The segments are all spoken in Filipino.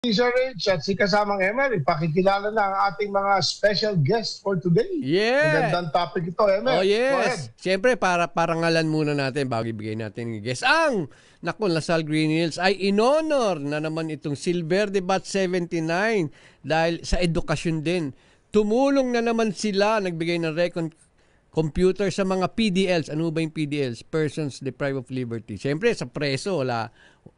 Sir Rich at si kasamang Emer, ipakikilala na ang ating mga special guest for today. Yeah. Magandang topic ito, Emer. Oh yes. Siyempre, parangalan muna natin bago ibigay natin ng guest. Ang Lasal Green Hills ay inonor na naman itong Silver de Bat 79 dahil sa edukasyon din. Tumulong na naman sila, nagbigay ng computer sa mga PDLs. Ano ba yung PDLs? Persons Deprived of Liberty. Siyempre, sa preso,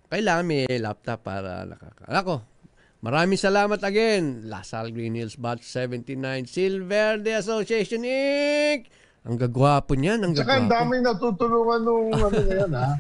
kailangan may laptop para Ako, maraming salamat again. Lasal Green Hills Batch 79 Silver de Association Inc. Ang gagwapo niyan. Saka ang daming natutulungan nung ano na yan, ha?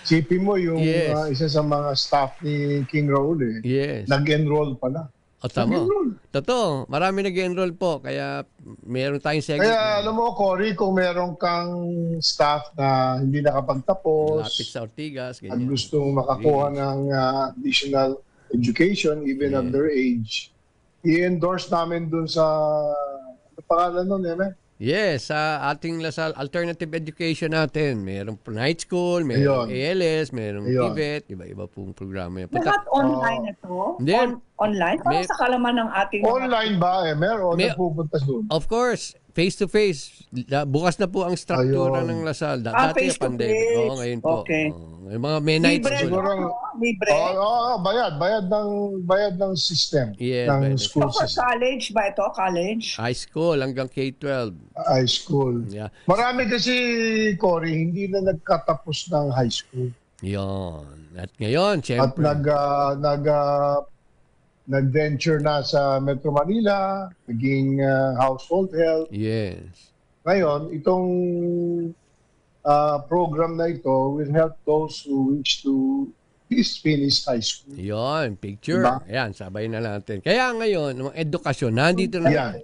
Sipin mo yung isa sa mga staff ni King Raul, eh. Yes. Nag-enroll pala. O, tama. Totoo. Marami nag-enroll po. Kaya meron tayong segment. Kaya alam mo, Cory, kung meron kang staff na hindi nakapagtapos, lapit sa Ortigas, at gustong makakuha ng additional education, even under age, i-endorse namin dun sa ano pangalan nun, Eme? Yes, sa ating Lasal Alternative Education natin. Merong night school, merong ALS, merong TVET, iba-iba pong programa yan. Lahat online ito? Online? Parang sa kalaman ng ating... Online ba, Emer? O nagpupunta doon? Of course, face-to-face. Bukas na po ang struktura ng Lasal. Dati pandemic. Oo, ngayon po. Okay. Yung mga may night school. Libre? Oo, bayad ng system. Yeah, ng school system. College ba ito? College? High school hanggang K-12. High school. Yeah. Marami kasi, Cory, hindi na nagkatapos ng high school. Yon. At ngayon, syempre. At nag-venture na sa Metro Manila, naging household health. Yes. Ngayon, itong program na ito will help those who wish to finish high school. Yon, picture. Diba? Ayan, sabay na natin. Kaya ngayon, mga edukasyon, nandito na.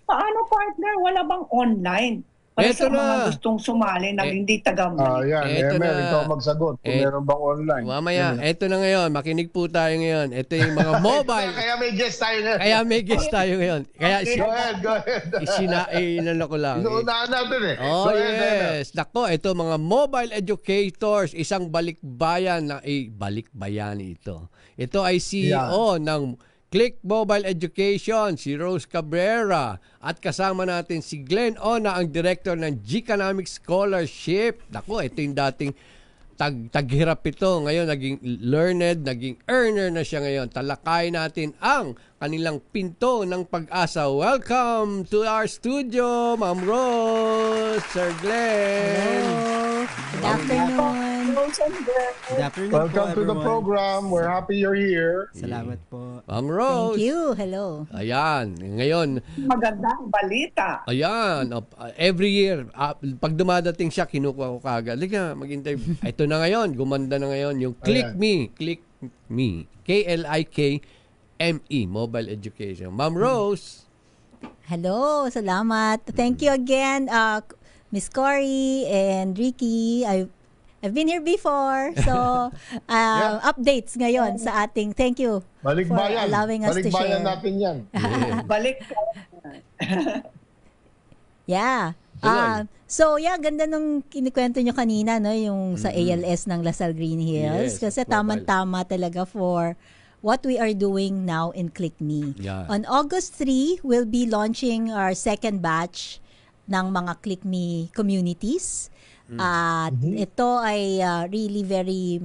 Paano, partner? Wala bang online? Para sa mga gustong sumali na hindi taga-Manila. Yan, ikaw magsagot kung meron bang online. Mamaya, eto na ngayon. Makinig po tayo ngayon. Ito yung mga mobile. Kaya may guest tayo ngayon. Kaya go ahead. Inano ko lang. Inuunahan natin eh. Oh, yes. Nako, ito mga mobile educators. Isang balikbayan na, balikbayan ito. Ito ay CEO ng Click Mobile Education, si Rose Cabrera. At kasama natin si Glenn Ona, ang director ng G-Economic Scholarship. Naku, ito yung dating taghirap ito. Ngayon, naging learned, naging earner na siya ngayon. Talakayin natin ang kanilang pinto ng pag-asa. Welcome to our studio, Ma'am Rose, Sir Glenn. Hello. Good afternoon. Good afternoon. Welcome to the program. We're happy you're here. Salamat po. Ma'am Rose. Thank you. Hello. Ayan. Ngayon. Magandang balita. Ayan. Every year, pag dumadating siya, kinukuha ko kagad. Liga, mag-interview. Ito na ngayon. Gumanda na ngayon. Yung Click Me. Click Me. KLIKME. Mobile Education. Ma'am Rose. Hello. Salamat. Thank you again, Miss Cory and Ricky. I've been here before. So, updates ngayon sa ating, thank you for allowing us to share. Balikbayan natin yan. Yeah. So, ganda nung kinikwento nyo kanina, no, yung sa ALS ng Lasal Green Hills. Kasi tamang-tama talaga for what we are doing now in Click Me. Yeah. On August 3, we'll be launching our second batch ng mga Click Me communities. At ito ay really very,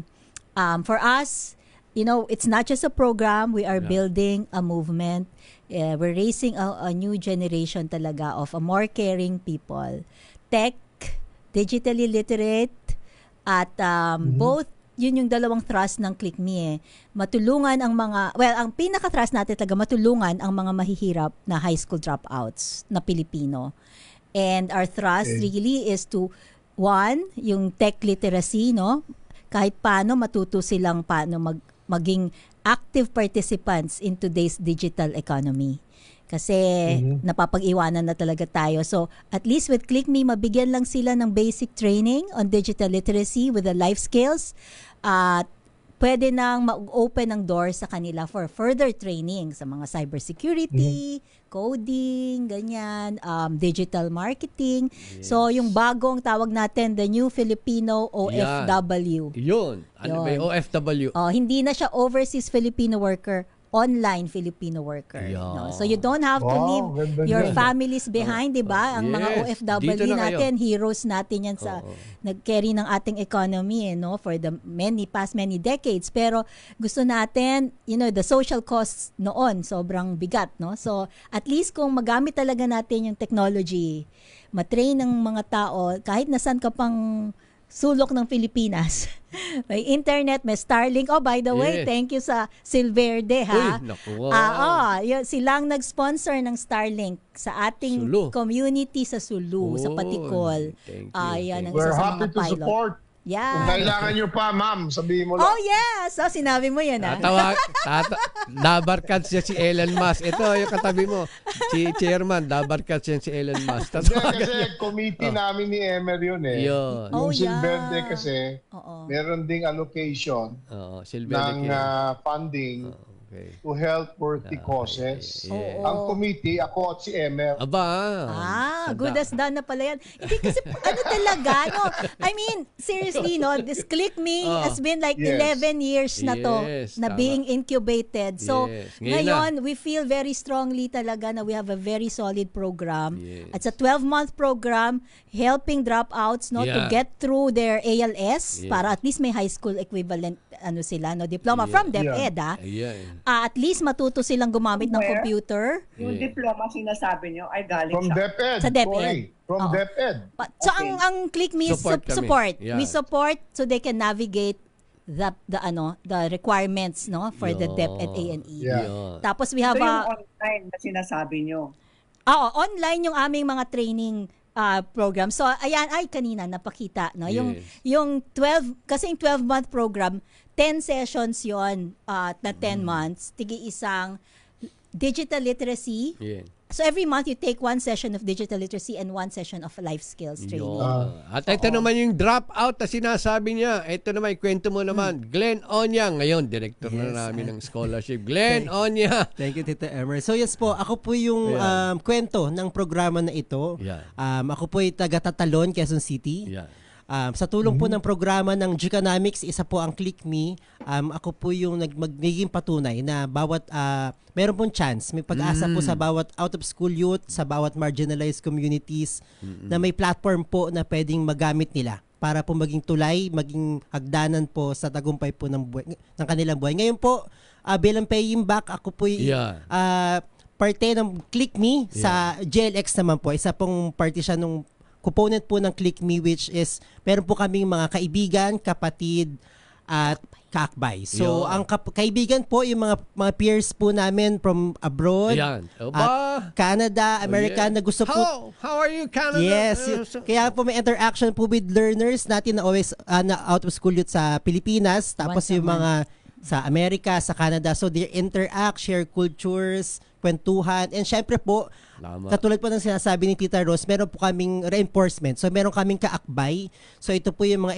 for us, you know, it's not just a program. We are building a movement. We're raising a new generation talaga of a more caring people. Tech, digitally literate, at both, yun yung dalawang thrust ng Click Me. Matulungan ang mga, ang pinaka-thrust natin talaga, matulungan ang mga mahihirap na high school dropouts na Pilipino. And our thrust really is to, one, yung tech literacy, no? Kahit paano matuto silang paano maging active participants in today's digital economy. Kasi napapag-iwanan na talaga tayo. So, at least with Click Me, mabigyan lang sila ng basic training on digital literacy with the life skills. pwede nang mag-open ng doors sa kanila for further training sa mga cybersecurity, coding, ganyan, digital marketing. So, yung bagong tawag natin, the new Filipino OFW. Yun. Ano ba yung OFW? Hindi na siya overseas Filipino worker, online Filipino worker. Yeah. No? So you don't have to leave your families behind, di ba? Ang mga OFW natin, heroes natin yan sa nag-carry ng ating economy, no? For the past many decades. Pero gusto natin, the social costs noon, sobrang bigat, no? So at least kung magamit talaga natin yung technology, matrain ng mga tao, kahit nasan ka pang sulok ng Pilipinas. May internet, may Starlink. Oh, by the way, thank you sa Silverde, ha? Uy, naku, wow. Silang nag-sponsor ng Starlink sa ating community sa Sulu, sa Patikol. Thank you. Yan ang We're isa sa happy mga to pilot. support. Yeah. Kung kailangan nyo pa, ma'am, sabihin mo lang. Oh, yes! Sinabi mo yan, ha? Dabarkad siya si Elon Musk. Ito, yung katabi mo. Si Chairman, dabarkad siya si Elon Musk. Kasi committee namin ni Emer yun eh. Yun. Yung Silverde kasi, meron ding allocation ng funding to help worthy causes. Ang committee, ako at si Emer. Good as done na pala yan. Hindi kasi, talaga, no? I mean, seriously, no? This Click Me has been like 11 years na to, na being incubated. So, ngayon, we feel very strongly talaga na we have a very solid program. It's a 12-month program helping dropouts, no, to get through their ALS para at least may high school equivalent sila, no, diploma from DepEd, at least matuto silang gumamit ng computer. Yung diploma sinasabi nyo ay galing from DepEd. Sa DepEd. From DepEd. So ang Click Me support. We support so they can navigate the requirements, no, for the DepEd A&E. Tapos we have yung online na sinasabi nyo. Online yung aming mga training program. So ayan, kanina napakita, no, yung 12 kasi yung 12-month program, 10 sessions yon na 10 months, isang digital literacy. So every month you take one session of digital literacy and one session of life skills training. At ito naman yung dropout na sinasabi niya. Ito naman, kwento mo naman. Glenn Onya, ngayon, director na namin ng scholarship. Glenn Onya. Thank you, Tito Emer. So yes po, ako po yung kwento ng programa na ito. Ako po ay taga-Tatalon, Quezon City. Sa tulong po ng programa ng Geekonomics, isa po ang Click Me. Ako po yung nagiging patunay na bawat meron pong chance, may pag-asa po sa bawat out-of-school youth, sa bawat marginalized communities na may platform po na pwedeng magamit nila para po maging tulay, maging hagdanan po sa tagumpay po ng kanilang buhay. Ngayon po, bilang paying back, ako po parte ng Click Me sa JLX naman po. Isa pong parte siya nung component po ng Click Me, which is meron po kaming mga kaibigan, kapatid at kaakbay. So ang kaibigan po yung mga peers po namin from abroad, Canada, America, na gusto po. How are you, Canada? Yes. Kaya po may interaction po with learners natin na always na out of school youth sa Pilipinas, tapos yung mga sa Amerika, sa Canada. So they interact, share cultures, kwentuhan, and syempre po, katulad po ng sinasabi ni Tita Rose, meron po kaming reinforcement. So meron kaming kaakbay. So ito po yung mga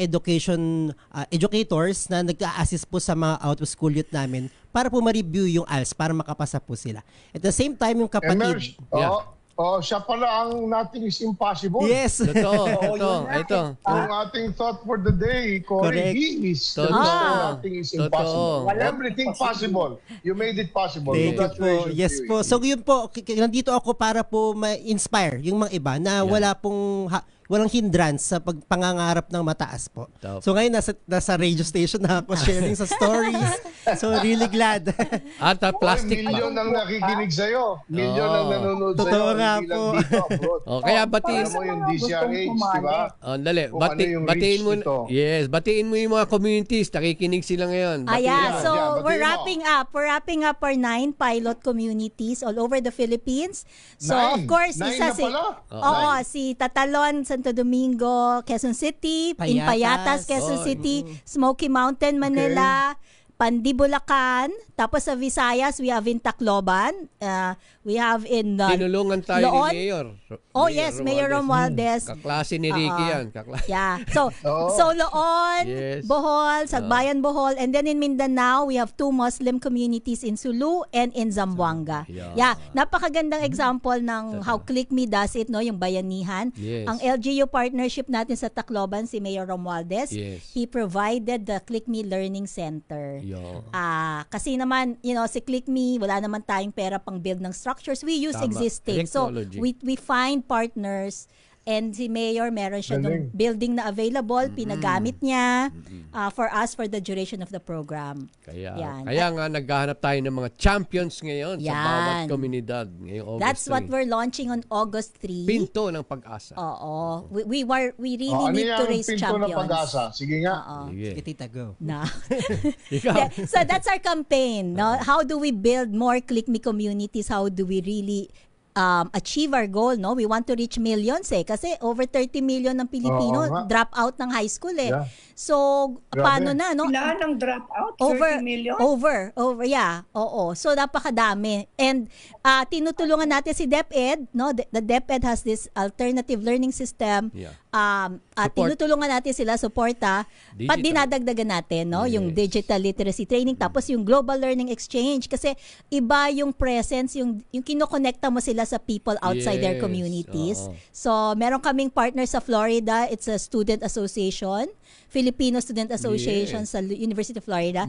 educators na nag-a-assist po sa mga out of school youth namin para po ma-review yung ALS para makapasa po sila. At the same time, yung kapatid. Siya pala ang Nothing is Impossible. Yes. Ito. Ang ating thought for the day, Corey, he is the Nothing is Impossible. Everything possible. You made it possible. Thank you po. Yes po. So yun po, nandito ako para po ma-inspire yung mga iba na walang hindrance sa pagpangangarap ng mataas po. So ngayon nasa radio station na ako sharing sa stories. So really glad. At plastic milyon ang nakikinig sa'yo. Milyon ang nanonood sa'yo. Totoo nga po. Kaya batiin mo yung DCRH, di ba? Dali. Batiin mo yung mga communities. Nakikinig sila ngayon. So we're wrapping up. We're wrapping up our 9 pilot communities all over the Philippines. So of course, si Tatalon, Santo Domingo, Quezon City, in Payatas, Quezon City, Smoky Mountain, Manila, Pandibulacan, tapos sa Visayas, we have in Tacloban, we have in tinulungan tayo Loon. ni Mayor. Mayor Romualdez. Kaklase ni Ricky yan. Yeah. So Loon, Bohol, Sagbayan, Bohol, and then in Mindanao, we have 2 Muslim communities in Sulu and in Zamboanga. Yeah. Napakagandang example ng how ClickMe does it, no, yung bayanihan. Ang LGU partnership natin sa Tacloban, si Mayor Romualdez, he provided the ClickMe Learning Center. Kasi naman, si ClickMe, wala naman tayong pera pang build ng structures. We use existing. Technology. So, we find partners, and si Mayor, meron siya ng building na available, pinagamit niya for us for the duration of the program. Kaya nga, naghahanap tayo ng mga champions ngayon sa bawat komunidad. That's what we're launching on August 3. Pinto ng Pag-asa. Oo. We really need to raise champions. Pinto ng Pag-asa? Sige nga. Sige, Tita, go. So that's our campaign. No? How do we build more ClickMe communities? How do we really achieve our goal, no? We want to reach millions kasi over 30 million ng Pilipino drop out ng high school So, paano na, no? Ilan ang drop out? 30 million? Over, yeah. Oo. So, napakadami. And tinutulungan natin si DepEd, no? The DepEd has this alternative learning system. Tinutulungan natin sila, suporta. Pat dinadagdagan natin, no? Yung digital literacy training, tapos yung global learning exchange. Kasi iba yung presence, yung kinokonekta mo sila sa people outside their communities. So, meron kaming partner sa Florida. It's a student association, Filipino Student Association sa University of Florida.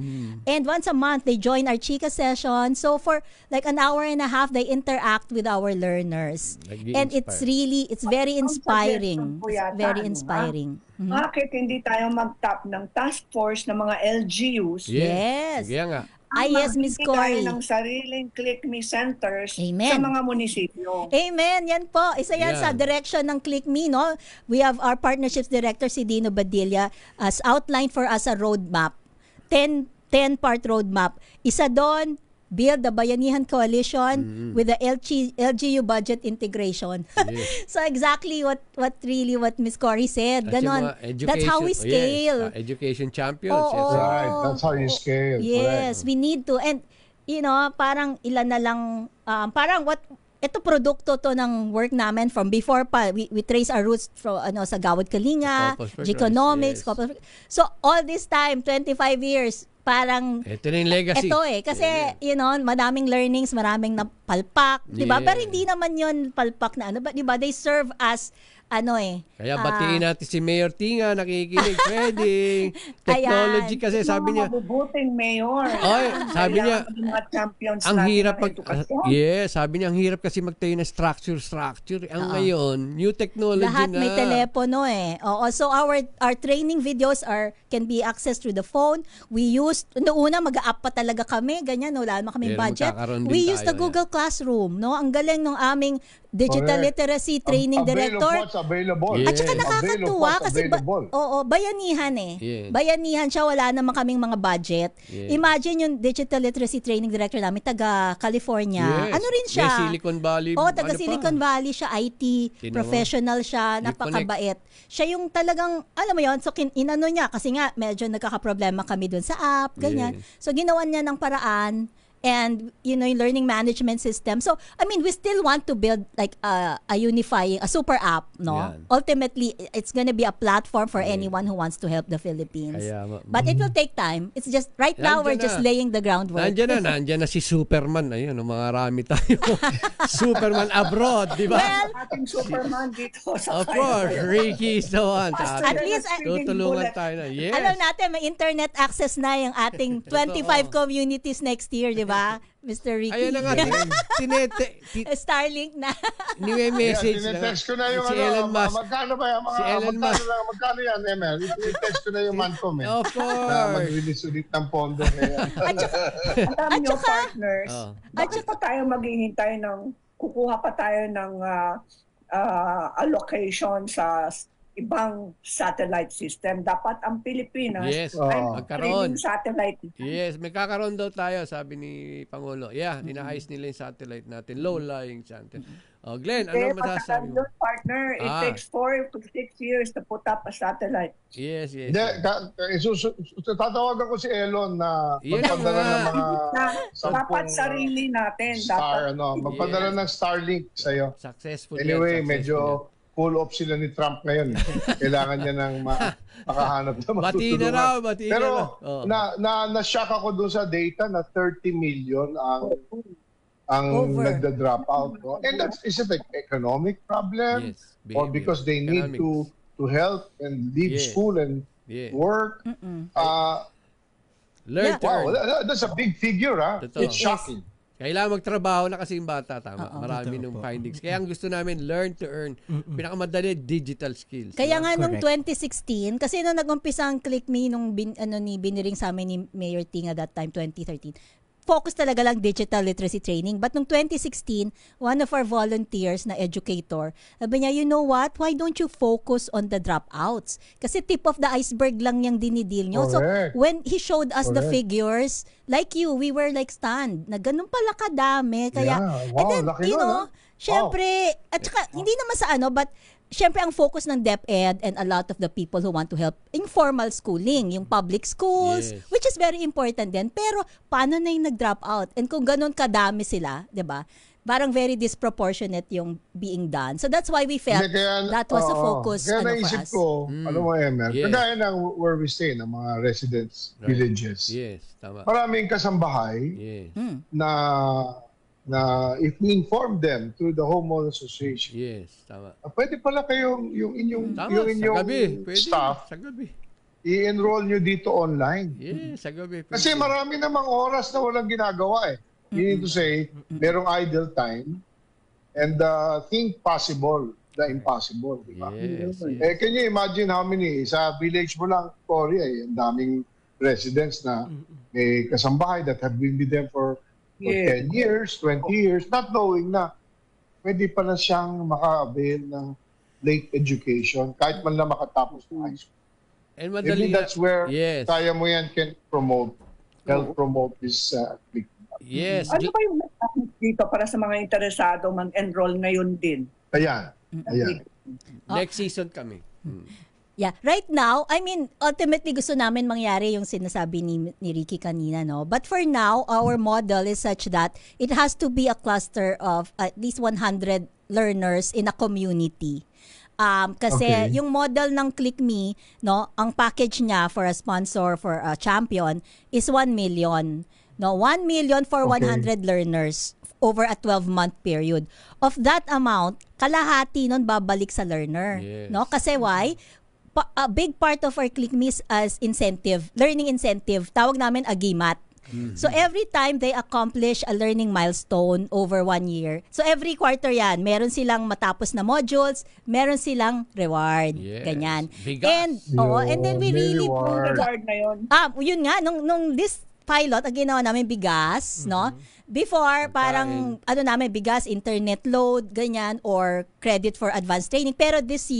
And once a month, they join our Chika session. So, for like an hour and a half, they interact with our learners. And it's very inspiring. It's very inspiring. Bakit hindi tayo mag-top ng task force ng mga LGUs? Yes. Kaya nga. Yes, Miss Cory. Ng sariling ClickMe centers sa Amen. mga munisipyo. Amen. Yan po. Isa yan sa direction ng ClickMe, no? We have our partnerships director, si Dino Badilla, has outlined for us a roadmap. 10-part roadmap. Isa doon, build the Bayanihan Coalition with the LGU budget integration. So exactly what Miss Cory said. Ganon. That's how we scale. Education champions. Right. That's how you scale. Yes, we need to. And parang ilan na lang, ito produkto to ng work namin from before pa. We trace our roots from sa Gawad Kalinga, Geconomics. So all this time, 25 years, parang ito na yung legacy. Kasi madaming learnings, maraming napalpak, 'di ba? Pero hindi naman 'yon palpak na 'di ba? They serve as Kaya batiin natin si Mayor Tinga, nakikinig, pwedeng technology kasi sabi niya. Mabubuting mayor. Sabi niya, ang hirap sabi niya, ang hirap kasi magtayo ng structure. Ang ngayon, new technology lahat na. Lahat may telepono So our training videos can be accessed through the phone. We used, noona mag-a-up pa talaga kami, ganyan, wala naman kaming budget. We use the Google Classroom, no? Ang galing ng aming digital literacy training director. Available. At saka nakakatuwa kasi bayanihan Bayanihan siya, wala naman kaming mga budget. Imagine yung digital literacy training director namin, taga California. Ano rin siya? Silicon Valley. Taga Silicon Valley siya, IT professional siya, napakabait. Siya yung talagang, alam mo yun, so inano niya, kasi nga medyo nagkakaproblema kami dun sa app, ganyan. So ginawan niya ng paraan. And yung learning management system. So we still want to build like a unifying, a super app, no? Ultimately, it's gonna be a platform for anyone who wants to help the Philippines. But it will take time. It's just right now we're just laying the groundwork. Nandiyan na si Superman. Ayun, marami tayo. Superman abroad, di ba? Well, ating Superman dito sa of course, Ricky is the one. At least tutulungan tayo na. Yes. Alam natin, may internet access na yung ating 25 communities next year, di ba? Mr. Ricky. Ayun na nga, Starlink na. New message na. Tinetext ko na yung si Elon Musk. Magkano ba yung mga, si Elon Musk. Magkano yan, Emel? Tinetext ko na yung Mancom Of course. Mag-release ulit ng pondo. Alam nyo, partners, bakit pa tayo kukuha pa tayo ng allocation sa ibang satellite system. Dapat ang Pilipinas ay magkaroon satellite. Yes, may kakaroon daw tayo, sabi ni Pangulo. Yeah, inaayos nila yung satellite natin, low-lying satellite. Glenn, ano masasabi mo? Partner, it takes 4 to 6 years to put up a satellite. Yes. Tatawagan ko si Elon na magpadala ng mga dapat sarili natin. Magpadala ng Starlink sa'yo. Successful. Anyway, medyo pull off sila ni Trump ngayon. Kailangan niya ng makahanap na matutulungan. Pero na-shock ako doon sa data na 30 million ang nagda-drop out. No? And is it an economic problem? Yes, or because they need to help and leave school and work? Learn to earn. That's a big figure. It's shocking. Kailangan magtrabaho na kasi yung bata, tama. Marami nung findings. Kaya ang gusto namin, learn to earn. Pinakamadali, digital skills. Kaya nga nung 2016, kasi nung nag-umpisa ang Click Me, nung biniring sa amin ni Mayor Ting at that time, 2013, focus talaga lang digital literacy training. But nung 2016, one of our volunteers na educator, sabi niya, you know what? Why don't you focus on the dropouts? Kasi tip of the iceberg lang yung dinidil nyo. So when he showed us the figures, like you, we were like stunned. Na ganun pala kadami. Kaya, and then, you know, syempre, at saka, hindi naman sa but syempre, ang focus ng DepEd and a lot of the people who want to help informal schooling, yung public schools, which is very important din. Pero, paano na yung nag-drop out? And kung ganun kadami sila, di ba? Parang very disproportionate yung being done. So, that's why we felt that was a focus for us. Kaya naisip ko, Emer, kagaya ng where we stay, ng mga residents, villages. Yes, tama. Maraming kasambahay na if we inform them through the homeowner association. Yes, tama. Pwede pala kayong yung inyong staff sa gabi. I-enroll nyo dito online. Yes, sa gabi. Kasi marami namang oras na walang ginagawa You need to say, merong idle time and think possible the impossible. Diba? Yes. Can you imagine how many, sa village mo lang, Korea, ang daming residents na may kasambahay that have been with them for 10 years, 20 years, not knowing na pwede pala siyang maka-avail ng late education kahit man lang makatapos ng high school. And maybe that's where kaya mo yan can help promote this click. Yes. Ano ba yung dito para sa mga interesado mag-enroll ngayon din? Ayan. Next season kami. Yeah, right now, I mean, ultimately gusto namin mangyari yung sinasabi ni Ricky kanina, no? But for now, our model is such that it has to be a cluster of at least 100 learners in a community. Kasi yung model ng Click Me, no, ang package niya for a sponsor, for a champion is 1 million. No, 1 million for 100 learners over a 12-month period. Of that amount, kalahati nun babalik sa learner. No? Kasi why? A big part of our Click Me is as incentive, learning incentive. Tawag namin agimat. So every time they accomplish a learning milestone over 1 year, so every quarter yan, meron silang matapos na modules, meron silang reward. Ganyan. Bigas. And then we really reward na yun. Yun nga, nung this pilot, ang ginawa namin bigas, no? Before, parang, bigas, internet load, ganyan, or credit for advanced training. Pero this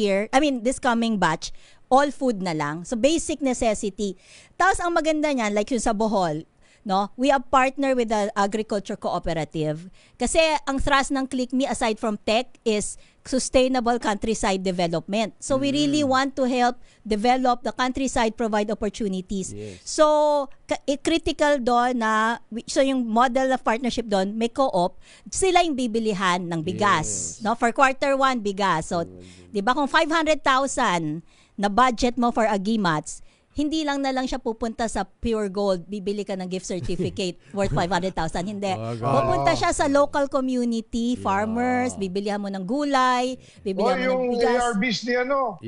coming batch, all food na lang. So, basic necessity. Tapos, ang maganda niyan, like yung sa Bohol, no? We have partner with the agriculture cooperative. Kasi, ang thrust ng Click Me, aside from tech, is sustainable countryside development. So, we really want to help develop the countryside, provide opportunities. So, critical doon na, so yung model of partnership doon, may co-op, sila yung bibilihan ng bigas. No? For quarter 1, bigas. So, di ba kung 500,000 na budget mo for agimats, hindi lang na lang siya pupunta sa Pure Gold, bibili ka ng gift certificate worth 500,000. Hindi. Pupunta siya sa local community, farmers, bibilihan mo ng gulay, bibilihan mo ng bigas. Yung ARBs ni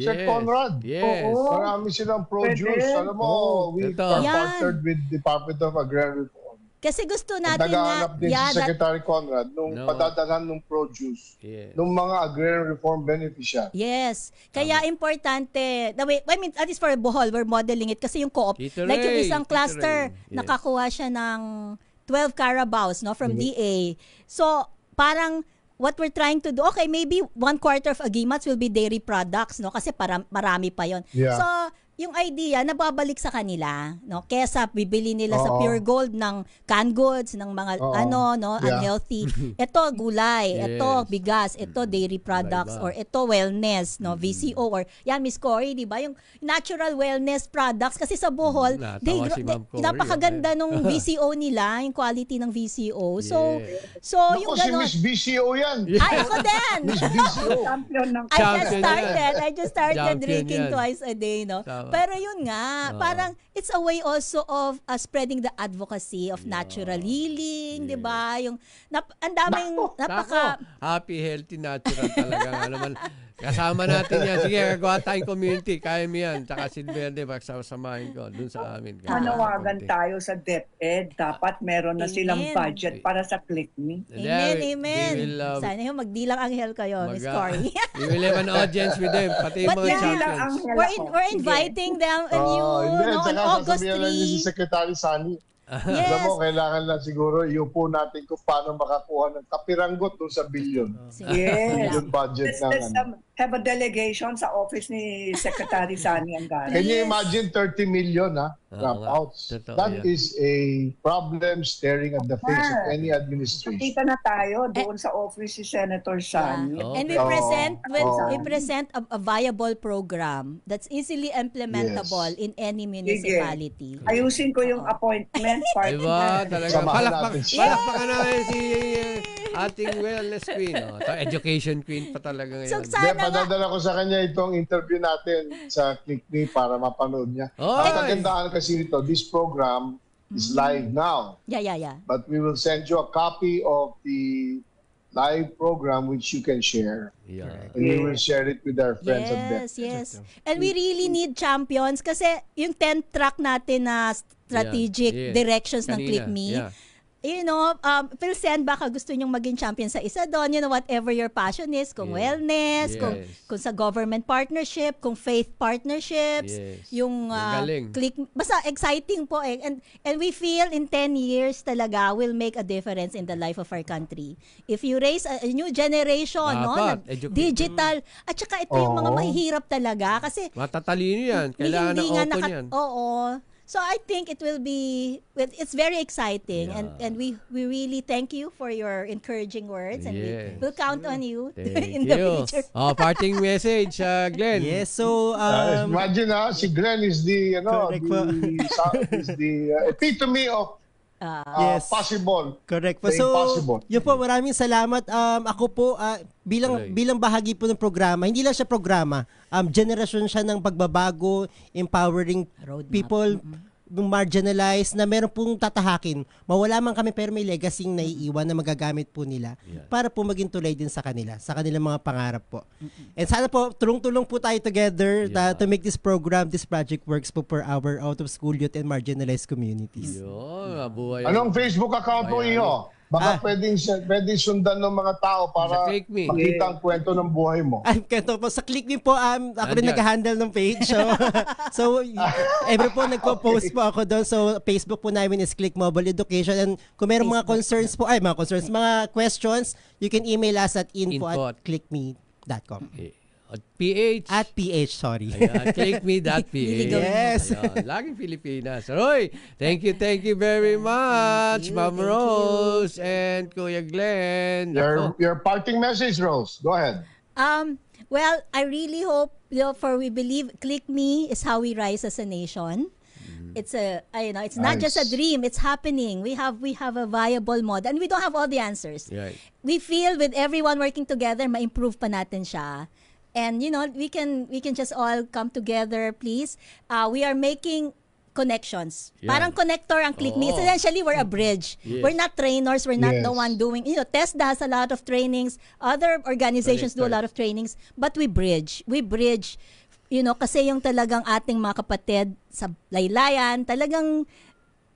Sir Conrad. Marami silang produce. Alam mo, we are partnered with Department of Agrarian Reform. Kasi gusto natin nag-aanap din si Secretary Conrad nung padadalhan ng produce ng mga agrarian reform beneficiaries. Yes. Kaya importante, at least for Bohol, we're modeling it kasi yung co-op, like yung isang cluster, nakakuha siya ng 12 Carabaos from DA. So, parang what we're trying to do, okay, maybe 1/4 of Agimats will be dairy products, no? Kasi marami pa yon. Yeah. So, yung idea, nababalik sa kanila, no? Kesa bibili nila sa Pure Gold ng canned goods, ng mga unhealthy. Ito gulay, ito bigas, ito dairy products, or ito wellness, no? VCO, or yan, Miss Cory, di ba? Yung natural wellness products. Kasi sa Bohol, napakaganda nung VCO nila, yung quality ng VCO. So yung gano'n. Si Miss VCO yan. Ay, ako din! Miss VCO. I just started drinking twice a day, no? Pero yun nga, parang it's a way also of spreading the advocacy of natural healing, 'di ba? Yung ang daming happy, healthy, natural talaga nga naman. Kasama natin yan. Sige, gagawa tayong community. Kaya mo yan. Tsaka Silverde, magsasamahin ko dun sa amin. Manawagan tayo sa DepEd. Dapat meron na silang budget para sa ClickMe. Amen. Sana yung magdilang anghel kayo, Miss Cory. We will have an audience with them. Pati yung mga champions. We're inviting them and you on August 3. Si Secretary Sani. Yes. Alam mo, kailangan lang siguro iupo natin kung paano makakuha ng kapiranggot doon sa bilyon. Yes. Yung budget Let's have a delegation sa office ni Secretary Sani Angara. Can you imagine 30 million dropouts? That is a problem staring at the face of any administration. Kita na tayo doon sa office si Senator Sani. And we present a viable program that's easily implementable in any municipality. Ayusin ko yung appointment part. Diba? Talaga. Palakpakan namin si ating wellness queen. Education queen pa talaga ngayon. So, padadala ko sa kanya itong interview natin sa ClickMe para mapanood niya. At kagandahan kasi nito, this program is live now. Yeah. But we will send you a copy of the live program which you can share. Yeah. And we will share it with our friends at DepEd. Yes. And we really need champions kasi yung 10-track natin na strategic directions ng ClickMe. You know, Philsen, baka gusto nyong maging champion sa isa doon, you know, whatever your passion is, kung wellness, kung sa government partnership, kung faith partnerships, yung click, basta exciting po eh. And we feel in 10 years talaga will make a difference in the life of our country. If you raise a new generation, digital, at saka ito yung mga mahihirap talaga kasi matatalino yan, kailangan ng auto yan. So I think it will be, it's very exciting, and we really thank you for your encouraging words, and we'll count on you in the future. Parting message, Glenn. Yes, so imagine si Glenn is the epitome of possible. Correct po. So, yun po, maraming salamat. Ako po, bilang bahagi po ng programa, hindi lang siya programa, generasyon siya ng pagbabago, empowering people, marginalized, na meron pong tatahakin. Mawala man kami pero may legacy naiiwan na magagamit po nila para po maging tulay din sa kanilang mga pangarap po. And sana po, tulong-tulong po tayo together to make this program, this project works po for our out-of-school youth and marginalized communities. Anong Facebook account mo iyo? Baka pwedeng sundan ng mga tao para makita ang kwento ng buhay mo. Kwento po. Sa ClickMe po, ako rin nag-handle ng page. So every po nagpo-post po ako doon. So Facebook po namin is Click Mobile Education. And kung meron mga concerns po, mga questions, you can email us at info@clickme.com. At PH, sorry. ClickMe.ph. Yes. Laging Pilipinas. Roy, thank you very much, Ma'am Rose and Kuya Glenn. Your parting message, Rose. Go ahead. Well, I really hope, for we believe ClickMe is how we rise as a nation. It's it's not just a dream, it's happening. We have a viable model and we don't have all the answers. Right. We feel with everyone working together, ma-improve pa natin siya. And we can just all come together, please. We are making connections. Parang connector ang ClickMe. Essentially, we're a bridge. We're not trainers. We're not the one doing, TESDA has a lot of trainings. Other organizations do a lot of trainings. But we bridge. Kasi yung talagang ating mga kapatid sa laylayan, talagang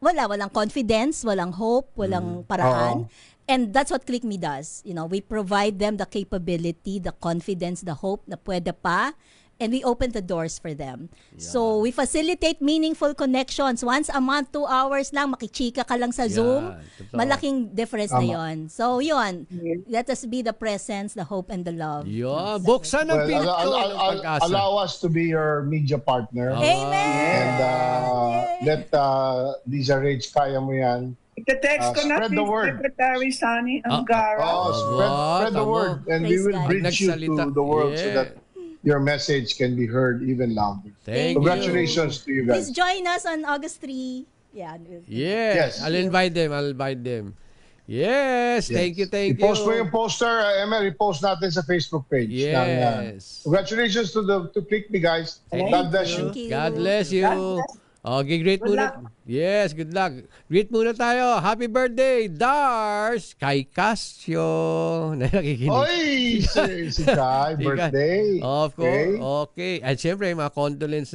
walang confidence, walang hope, walang paraan. And that's what ClickMe does. We provide them the capability, the confidence, the hope na pwede pa. and we open the doors for them. So we facilitate meaningful connections. Once a month, 2 hours lang, makichika ka lang sa Zoom, malaking difference na yon. So yun, let us be the presence, the hope, and the love. Buksan ang pinto ng Pag-asa. Allow us to be your media partner. Amen! And let Liza Rage, kaya mo yan. Ite-text ko na si Secretary Sunny Angara. Spread the word. And we will bridge you to the world so that your message can be heard even louder. Congratulations to you guys. Please join us on August 3. Yes. I'll invite them. Yes. Thank you. I-post mo yung poster, Emma. I-post natin sa Facebook page. Yes. Congratulations to Click Me, guys. God bless you. God bless you. Okay, greet muna. Yes, good luck. Greet muna tayo. Happy birthday, Dars! Kay Casio. Nakikinig. Oy! Si Kai, birthday. Of course. Okay. At syempre, mga condolence